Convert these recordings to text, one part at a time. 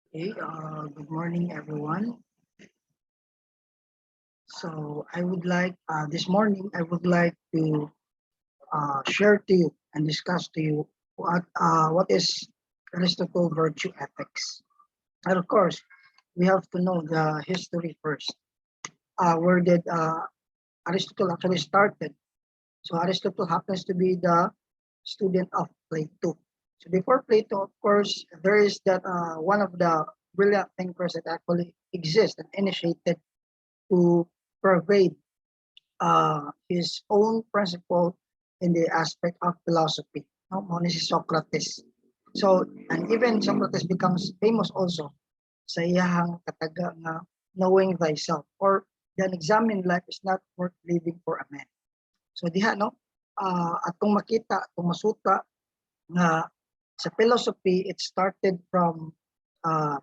Okay, good morning, everyone. So I would like, this morning, I would like to share to you and discuss to you what is Aristotle virtue ethics. And of course, we have to know the history first. Where did Aristotle actually started? So Aristotle happens to be the student of Plato. So before Plato, of course, there is that one of the brilliant thinkers that actually exists and initiated to pervade his own principle in the aspect of philosophy. No, mo ni si Socrates. So, and even Socrates becomes famous also sa iyahang kataga nga knowing thyself or the unexamined life is not worth living for a man. So diha no, atong makita, atong masuta nga sa philosophy it started from uh,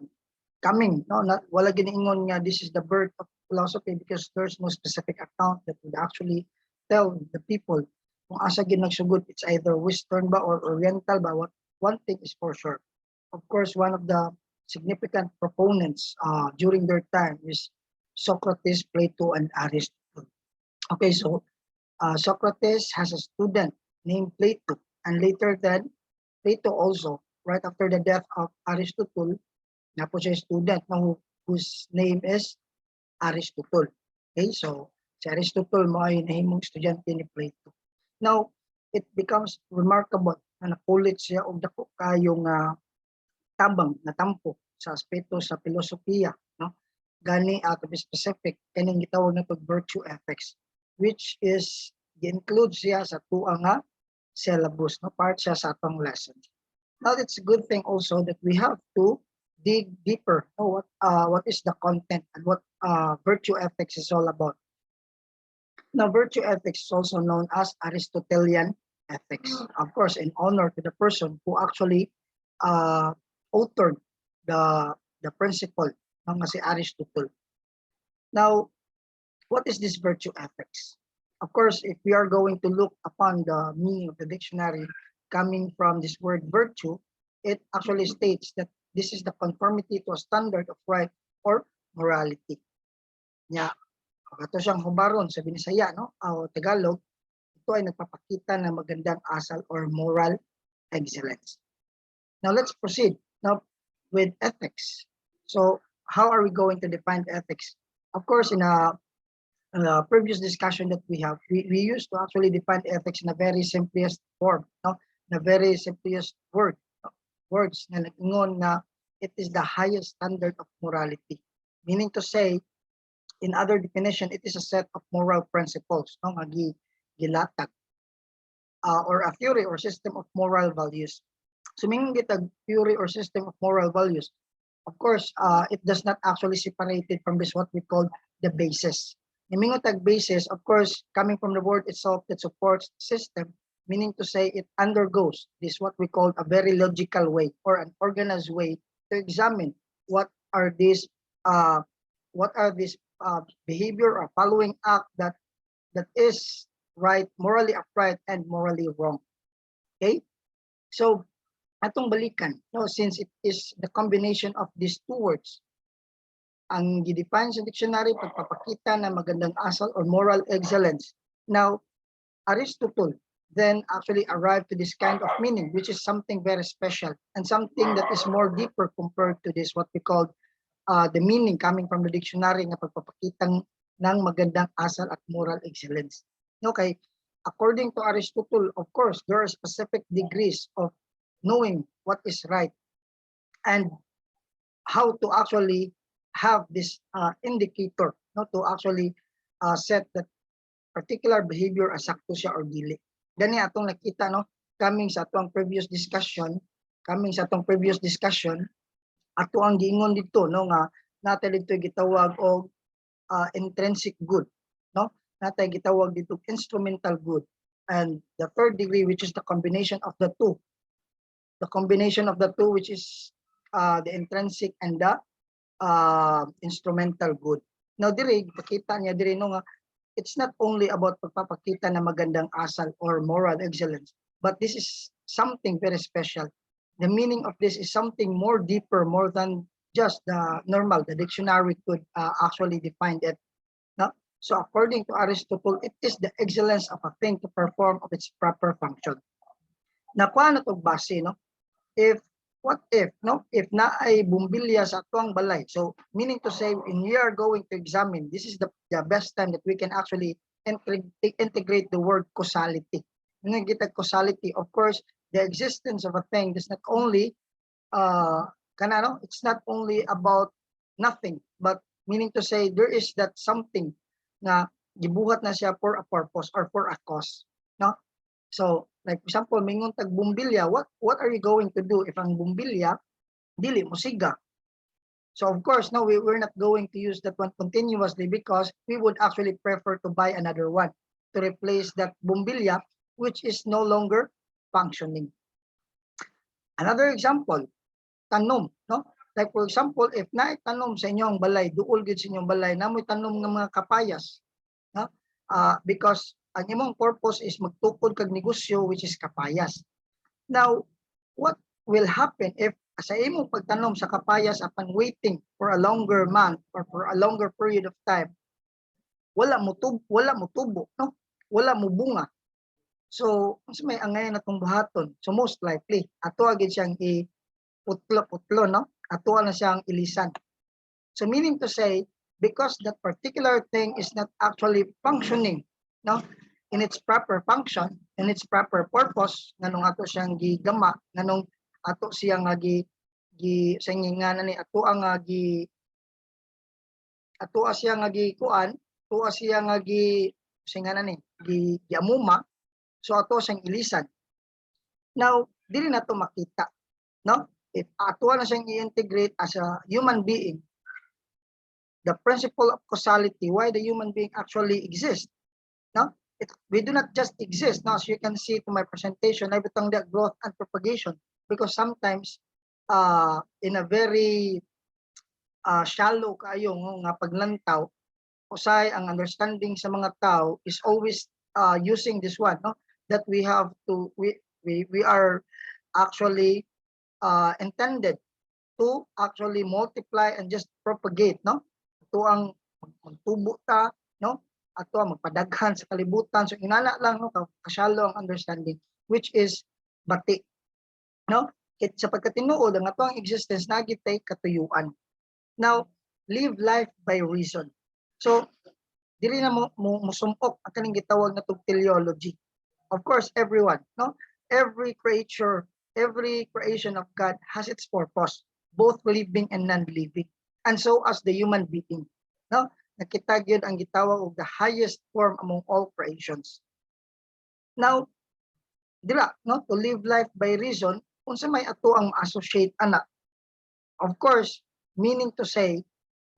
coming no not wala giniingon nga this is the birth of philosophy because there's no specific account that would actually tell the people kung asa gid nagsugod. It's either western ba or oriental ba. What one thing is for sure, of course, one of the significant proponents during their time is Socrates, Plato, and Aristotle. Okay, so Socrates has a student named Plato, and later then Plato also, right after the death of Aristotle, na po siya student na whose name is Aristotle. Okay, so si Aristotle mo ay nahimong estudyante ni Plato. Now, it becomes remarkable na napulit siya og dako kayong tabang na tampo sa aspeto sa filosofiya, no? Gani to be specific, kaning gitawag na virtue ethics, which is gi-include siya sa tuang nga syllabus, no? Part siya sa atong lessons. Now, it's a good thing also that we have to dig deeper. What is the content and what virtue ethics is all about. Now, virtue ethics is also known as Aristotelian ethics. Of course, in honor to the person who actually uh, authored the principle ng si Aristotle. Now, what is this virtue ethics? Of course, if we are going to look upon the meaning of the dictionary coming from this word virtue, it actually states that this is the conformity to a standard of right or morality. Nya, kato siyang hubaron sa Binisaya, no? O Tagalog, ito ay nagpapakita ng magandang asal or moral excellence. Now let's proceed now with ethics. So how are we going to define ethics? Of course, in a previous discussion that we used to actually define ethics in a very simplest form, no? In a very simplest words na nag-ingon na it is the highest standard of morality. Meaning to say, in other definition, it is a set of moral principles, no? Nga gilatag, or a theory or system of moral values. So meaning a theory or system of moral values, of course, it does not actually separate it from this what we call the basis. Yung tag basis, of course, coming from the word itself that supports system, meaning to say it undergoes this what we call a very logical way or an organized way to examine what are these uh, behavior or following act that is right, morally upright and morally wrong. Okay, so atong balikan, no, since it is the combination of these two words, ang gidefine sa dictionary pagpapakita ng magandang asal or moral excellence. Now, Aristotle then actually arrived to this kind of meaning, which is something very special and something that is more deeper compared to this what we call the meaning coming from the dictionary na pagpapakitang ng magandang asal at moral excellence. Okay, according to Aristotle, of course, there are specific degrees of knowing what is right and how to actually have this indicator, no, to actually set that particular behavior as sakto siya or dili. Gani atong nakita, no, coming sa atong previous discussion, ato ang giingon dito, no, nga natay dito gitawag og intrinsic good, no, natay gitawag dito instrumental good, and the third degree which is the combination of the two, which is the intrinsic and the instrumental good. Now diri pakita niya diri, no, nga it's not only about pagpapakita na magandang asal or moral excellence, but this is something very special. The meaning of this is something more deeper, more than just the normal. The dictionary could actually define it. No? So according to Aristotle, it is the excellence of a thing to perform of its proper function. Nakuha na to base, no? If what if, no? If na ay bumbilya sa atuang balay. So meaning to say, when we are going to examine, this is the best time that we can actually integrate the word causality. Yung kita causality, of course, the existence of a thing is not only it's not only about nothing, but meaning to say there is that something na gibuhat na siya for a purpose or for a cause, no? So like for example, mingon tag bumbilya, what are you going to do if ang bumbilya dili mo siga? So of course, no, we're not going to use that one continuously because we would actually prefer to buy another one to replace that bumbilya which is no longer functioning. Another example, tanom, no? Like for example, if naitanom sa inyong balay, duol gid sa inyong balay, namoy tanom ng mga kapayas, no? Because ang imong purpose is magtukod kag negosyo which is kapayas. Now, what will happen if sa imong pagtanom sa kapayas upon waiting for a longer month or for a longer period of time, wala mo tubo, no? Wala mo bunga. So, unsa may angay natong buhaton? So most likely, ato agad siyang putlo, no? Ato na siyang ilisan. So meaning to say, because that particular thing is not actually functioning, no? In its proper function, in its proper purpose, nganong ato siyang gigama, nganong ato siyang sa ngingana ni ato ang ato siya nga kuan, ato siya nga singana ni giamuma, so ato siyang ilisan. Now, dili na to makita, no? If ato na siyang i-integrate as a human being, the principle of causality, why the human being actually exists, no? We do not just exist, no? As you can see to my presentation, I butang the growth and propagation, because sometimes in a very shallow kayo nga paglantaw, usay ang understanding sa mga tao is always using this one, no? That we have to we are actually intended to actually multiply and just propagate, no? Ito ang magtubo ta, no? Ato ang magpadaghan sa kalibutan. So inana lang, no, kasyalo ang understanding, which is bati, no? Sa pagkatinuod ang ato ang existence nagitay katuyuan. Now, live life by reason. So dili na mo sumpok ang kaning gitawag na tug teleology. Of course, everyone, no? Every creature, every creation of God has its purpose, both living and non-living, and so as the human being, no? Nakita gyud ang gitawag og the highest form among all creations. Now, dila, no, to live life by reason, unsa may ato ang associate ana? Of course, meaning to say,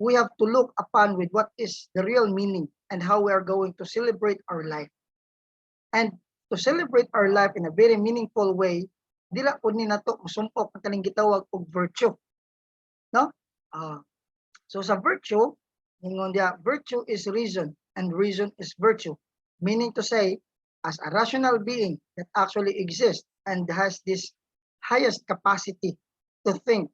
we have to look upon with what is the real meaning and how we are going to celebrate our life. And to celebrate our life in a very meaningful way, dila po ni nato musumpok ang kaning gitawag og virtue, no? So sa virtue, ingon dia, virtue is reason and reason is virtue, meaning to say, as a rational being that actually exists and has this highest capacity to think,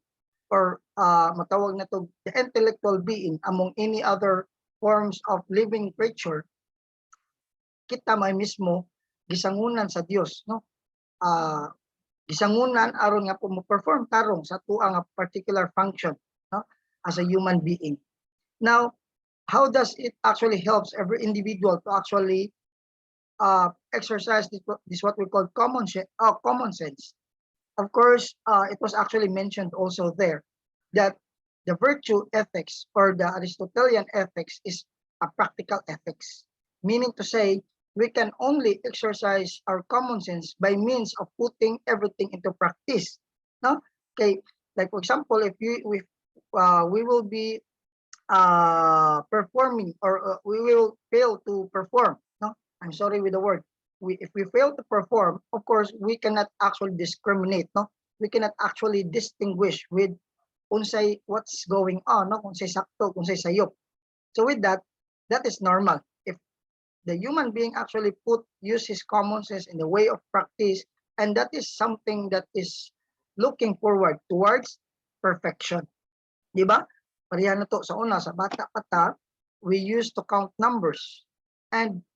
or matawag na to the intellectual being among any other forms of living creature, kita may mismo gisangunan sa Dios, no? Gisangunan aron nga po mo perform tarong sa tuang particular function, no, as a human being. Now, how does it actually helps every individual to actually exercise this what we call common sense? Of course, it was actually mentioned also there that the virtue ethics or the Aristotelian ethics is a practical ethics, meaning to say we can only exercise our common sense by means of putting everything into practice, no? Okay, like for example, if we will be performing, or we will fail to perform, no, I'm sorry with the word, if we fail to perform, of course we cannot actually discriminate, no, we cannot actually distinguish with unsay what's going on, no, unsay sakto, unsay sayop. So with that is normal. If the human being actually use his common sense in the way of practice, and that is something that is looking forward towards perfection. Di ba? Pareha na to sa una, sa bata pa ta, we used to count numbers. And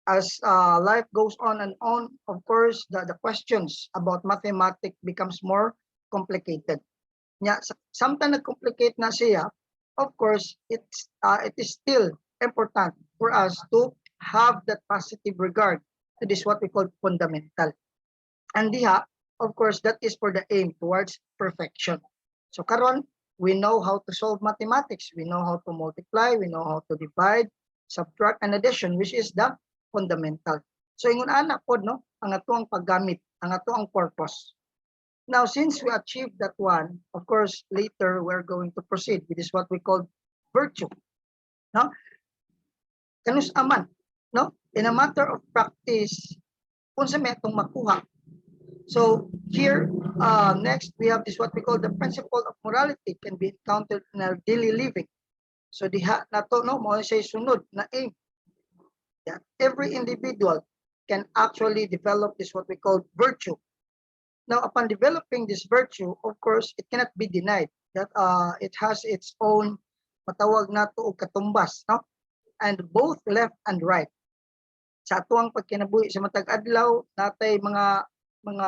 as life goes on and on, of course, the questions about mathematics becomes more complicated. Yeah, sometimes nag-complicate na siya. Of course, it is still important for us to have that positive regard to this what we call fundamental. And diha, of course, that is for the aim towards perfection. So karon, we know how to solve mathematics. We know how to multiply. We know how to divide, subtract, and addition, which is the fundamental. So ingon ana pod no, ang atuang paggamit, ang atuang purpose. Now, since we achieved that one, of course, later we're going to proceed with this what we call virtue. No? Kanus aman, no? In a matter of practice, unsa may atong makuha. So here, next we have this what we call the principle of morality can be encountered in our daily living. So diha nato no mo say sunod na aim. Yeah. Every individual can actually develop this what we call virtue. Now, upon developing this virtue, of course, it cannot be denied that it has its own matawag nato og katumbas, no? And both left and right. Sa atuang pagkinabuhi sa matag adlaw, natay mga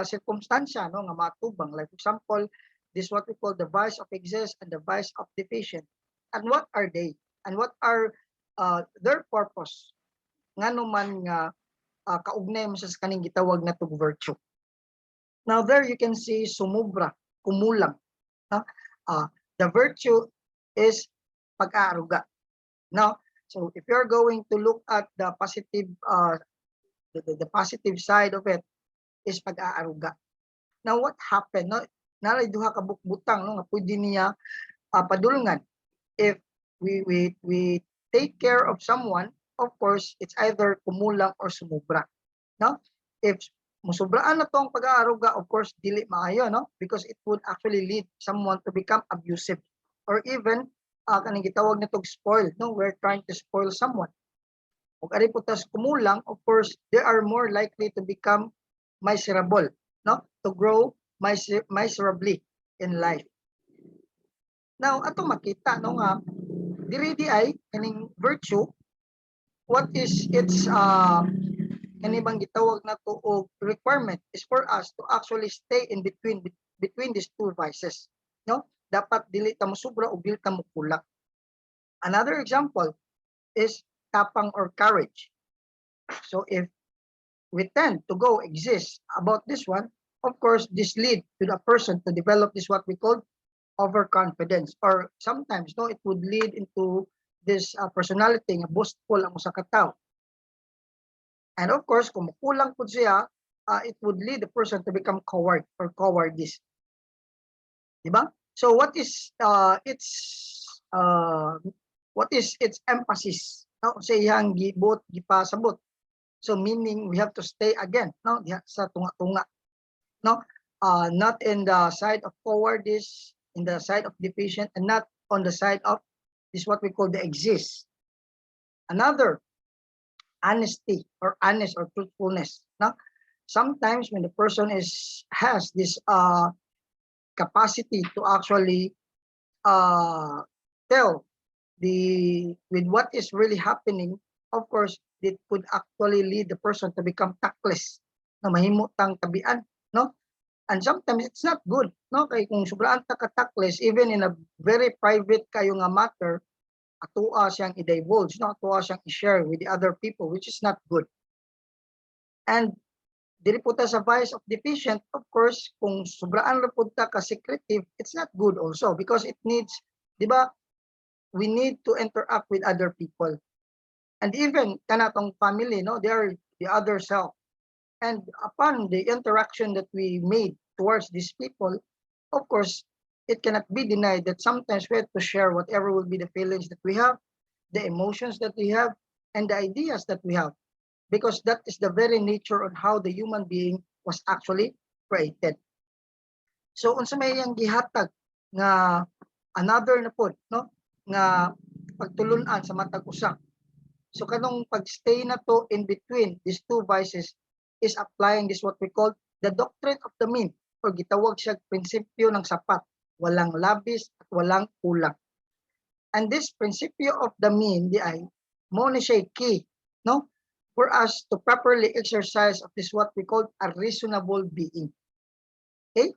circumstansya no nga matubang. Like for example, this what we call the vice of excess and the vice of deficient. And what are they? And what are their purpose? Ngano man nga kaugnay mo sa kaning gitawag na tug virtue. Now there you can see sumubra, kumulang. No? The virtue is pag-aaruga. No? So if you're going to look at the positive the positive side of it is pag-aaruga. Now what happened? No? Naray duha ka bukbutang no nga pwede niya padulungan. If we take care of someone, of course, it's either kumulang or sumubra. No? If musobraan na to ang pag-aaruga, of course, dili maayo, no? Because it would actually lead someone to become abusive or even kanang gitawag nitong spoil, no? We're trying to spoil someone. Kung ari po tas kumulang, of course, they are more likely to become miserable, no? To grow miserably in life. Now, ato makita no nga diri di ay kaning virtue, what is its kanibang gitawag na to og requirement is for us to actually stay in between these two vices, no? Dapat dili ta mosubra o dili ta mokulak. Another example is tapang or courage. So if we tend to go exist about this one, of course this lead to the person to develop this what we call overconfidence, or sometimes no it would lead into this personality nga boastful ang usa ka tawo. And of course, kung kulang po siya, it would lead the person to become coward or cowardice. Diba? So what is its emphasis? No, sa iyang gibot, gipasabot. So meaning we have to stay again, no, sa tunga-tunga. No, not in the side of cowardice, in the side of deficient, and not on the side of this what we call the exist. Another, honesty or honest or truthfulness. No? Sometimes when the person has this capacity to actually tell with what is really happening, of course, it could actually lead the person to become tactless, na mahimutang tabian, no? And sometimes it's not good, no? Kay kung sobraan ta ka tactless, even in a very private kayo nga matter, atoa siyang i-divulge, no? Atoa siyang i-share with the other people, which is not good. And dili po ta sa vice of deficient, of course, kung sobraan ra po ta ka secretive, it's not good also because it needs, di ba, we need to interact with other people. And even kanatong family, no, they are the other self. And upon the interaction that we made towards these people, of course, it cannot be denied that sometimes we have to share whatever will be the feelings that we have, the emotions that we have, and the ideas that we have, because that is the very nature on how the human being was actually created. So unsa may yang gihatag nga another na pod, no, nga pagtulunan sa matag usa. So kanong pagstay na to in between these two vices is applying this what we call the doctrine of the mean, or gitawag siya prinsipyo ng sapat. walang labis at walang kulang. And this principle of the mean di ay mo ni siya key, no, for us to properly exercise of this what we call a reasonable being. Okay,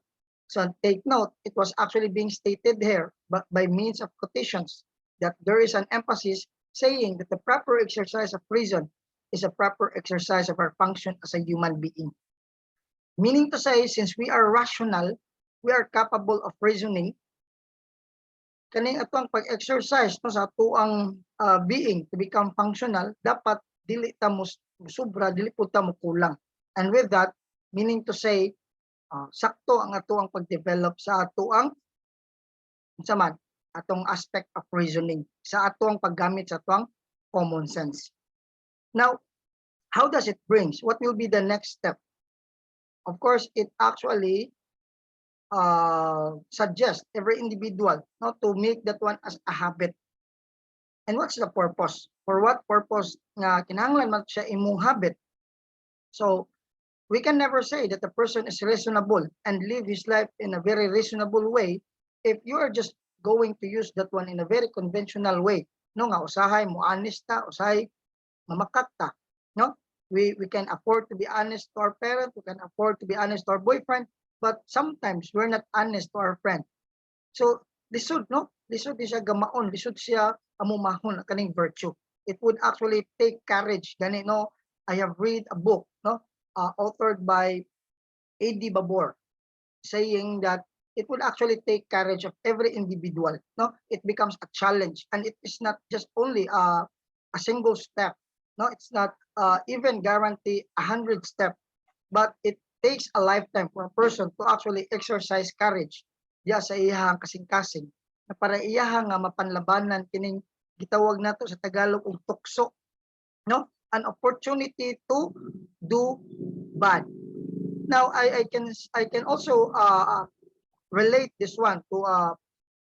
so take note, it was actually being stated here but by means of quotations that there is an emphasis saying that the proper exercise of reason is a proper exercise of our function as a human being. Meaning to say, since we are rational, we are capable of reasoning, kaning atong pag-exercise no sa atuang being to become functional, dapat dili ta mo sobra, dili pud ta mo kulang. And with that, meaning to say, sakto ang atuang pag-develop sa atuang unsa man atong aspect of reasoning, sa atuang paggamit sa atuang common sense. Now, how does it brings? What will be the next step? Of course, it actually suggest every individual not to make that one as a habit. And what's the purpose? For what purpose nga kinahanglan man siya imong habit? So we can never say that the person is reasonable and live his life in a very reasonable way if you are just going to use that one in a very conventional way. No nga usahay mo honest ta, usahay mamakak ta, no? We can afford to be honest to our parent, we can afford to be honest to our boyfriend, but sometimes we're not honest to our friend. So lisod, no? Lisod di siya gamaon, lisod siya amumahon kaning virtue. It would actually take courage. Gani, no? I have read a book, no? Authored by A.D. Babor, saying that it would actually take courage of every individual, no? It becomes a challenge, and it is not just only a single step, no? It's not even guarantee 100 steps, but it takes a lifetime for a person to actually exercise courage diya sa iyahang kasing-kasing na para iyahang nga mapanlabanan kining gitawag nato sa Tagalog og tukso, no? An opportunity to do bad. Now I can also relate this one to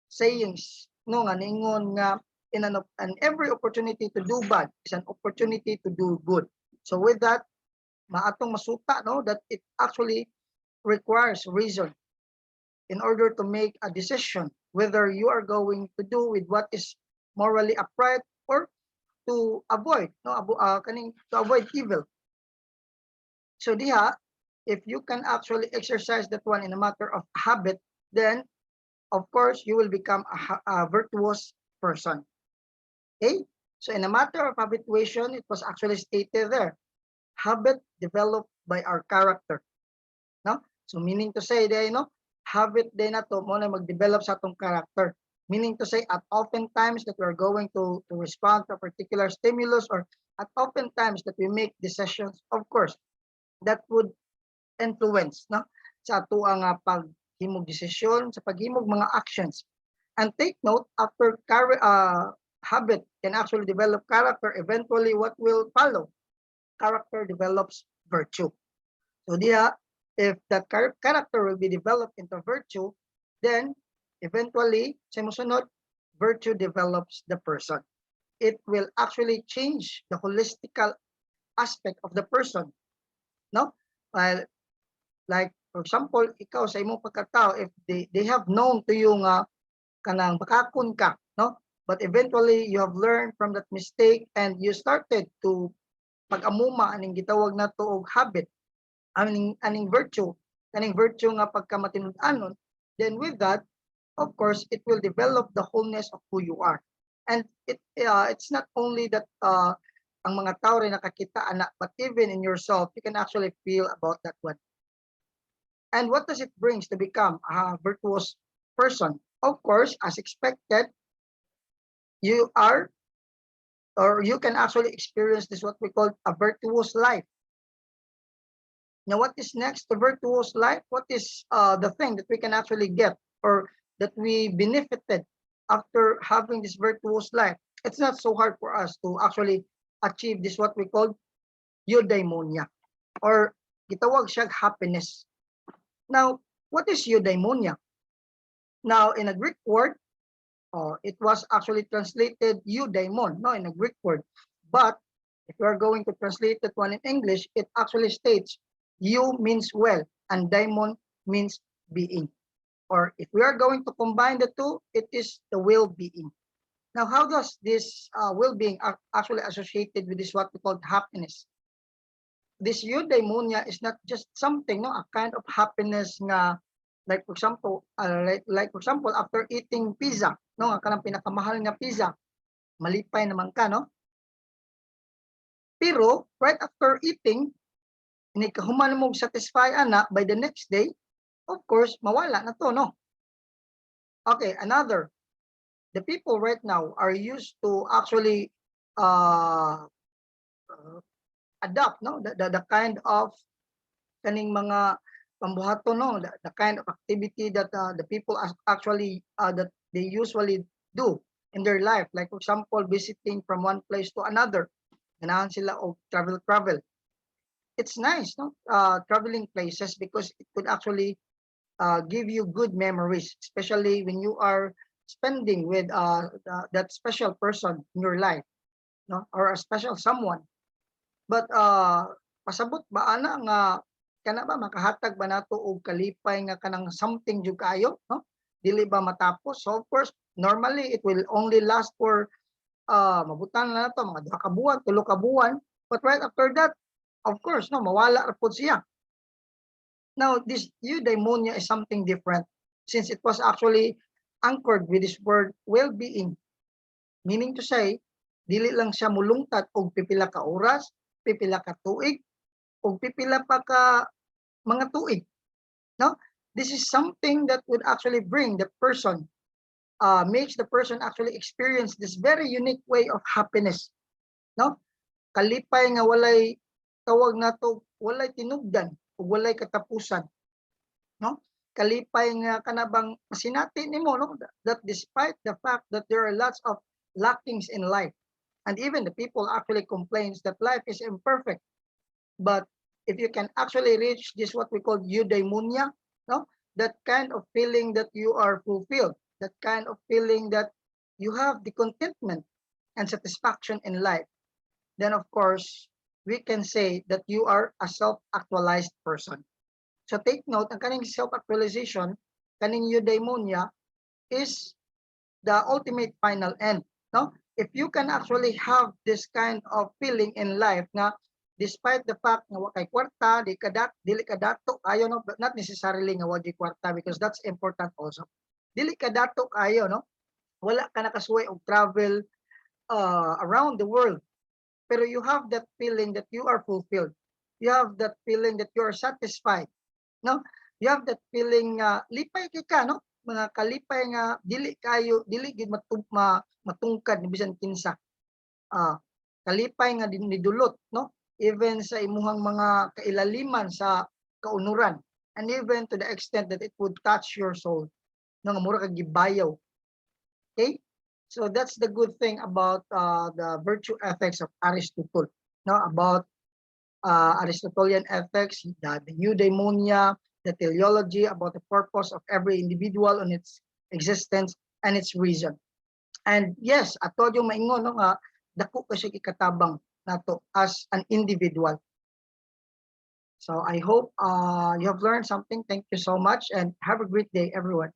sayings, no, nga ningon nga in an every opportunity to do bad is an opportunity to do good. So with that, maatong masuta, no, that it actually requires reason in order to make a decision whether you are going to do with what is morally upright or to avoid, no, to avoid evil. So diha, if you can actually exercise that one in a matter of habit, then of course you will become a virtuous person. Okay, so in a matter of habituation, it was actually stated there, habit developed by our character, no? So meaning to say, they, no, habit din na to mo na mag-develop sa atong character. Meaning to say, at often times that we're going to respond to a particular stimulus, or at often times that we make decisions, of course, that would influence, no, sa ato ang paghimog desisyon, sa paghimog mga actions. And take note, after habit can actually develop character, eventually what will follow? Character develops virtue. So diha, if that character will be developed into virtue, then eventually, sa musunod, virtue develops the person. It will actually change the holistical aspect of the person, no? While, like, for example, ikaw sa imong pagkatao, if they have known to you nga kanang bakakon ka, no? But eventually, you have learned from that mistake and you started to pag-amuma aning gitawag na to og habit, aning virtue, kaning virtue nga pagkamatinud-anon, then with that, of course, it will develop the wholeness of who you are. And it's not only that ang mga tao rin nakakita anak, but even in yourself, you can actually feel about that one. And what does it brings to become a virtuous person? Of course, as expected, you are, or you can actually experience this what we call a virtuous life. Now, what is next to virtuous life? What is the thing that we can actually get, or that we benefited after having this virtuous life? It's not so hard for us to actually achieve this what we call eudaimonia, or gitawag siya happiness. Now, what is eudaimonia? Now, in a Greek word, it was actually translated eudaimon, no, in a Greek word. But if you are going to translate that one in English, it actually states eu means well and daimon means being. or if we are going to combine the two, it is the well-being. Now, how does this well-being actually associated with this what we call happiness? This eudaimonia is not just something, no, a kind of happiness nga, like for example, like for example, after eating pizza, no, ang kanang pinakamahal nga pizza, malipay naman ka, no? Pero right after eating, ini kahuman mo satisfy ana by the next day, of course, mawala na to, no? Okay, another. The people right now are used to actually uh, adapt, no, the kind of kaning mga pambuhaton, no, the kind of activity that the people actually that they usually do in their life, like for example visiting from one place to another. Ganahan sila og travel. It's nice, no, traveling places, because it could actually give you good memories, especially when you are spending with that special person in your life, no, or a special someone. But pasabot ba ana nga kana ba makahatag ba nato og kalipay nga kanang something jud kayo, no? Dili ba matapos? So of course, normally it will only last for mabutan na nato mga 2 ka buwan, 3 ka buwan, but right after that, of course, no, mawala ra pud siya. Now, this eudaimonia is something different, since it was actually anchored with this word well-being, meaning to say, dili lang siya mulungtat og pipila ka oras, pipila ka tuig, o pipila pa ka mga tuig, no? This is something that would actually bring the person, makes the person actually experience this very unique way of happiness, no? Kalipay nga walay tawag nato, walay tinubdan o walay katapusan, no? Kalipay nga kanabang masinati nimo, no, that despite the fact that there are lots of lackings in life, and even the people actually complains that life is imperfect, but if you can actually reach this what we call eudaimonia, no, that kind of feeling that you are fulfilled, that kind of feeling that you have the contentment and satisfaction in life, then of course we can say that you are a self-actualized person. So take note, ang kaning self-actualization, kaning eudaimonia is the ultimate final end, no? If you can actually have this kind of feeling in life na despite the fact nga wa kay kwarta, dili ka dato kayo, no, but not necessarily nga wa di kwarta, because that's important also. Dili ka dato kayo, no? Wala ka nakasuway og travel around the world, pero you have that feeling that you are fulfilled. You have that feeling that you are satisfied, no? You have that feeling lipay kay ka, no? Mga kalipay nga dili gid matungkad ni bisan kinsa. Kalipay nga nidulot, no? Even sa imuhang mga kailaliman sa kaunuran, and even to the extent that it would touch your soul, no, nga mura ka gibayaw. Okay? So that's the good thing about the virtue ethics of Aristotle, no, about Aristotelian ethics, the eudaimonia, the teleology, about the purpose of every individual on its existence and its reason. And yes, ato yung maingon, no, nga dako kasi ikatabang nato as an individual. So I hope you have learned something. Thank you so much, and have a great day, everyone.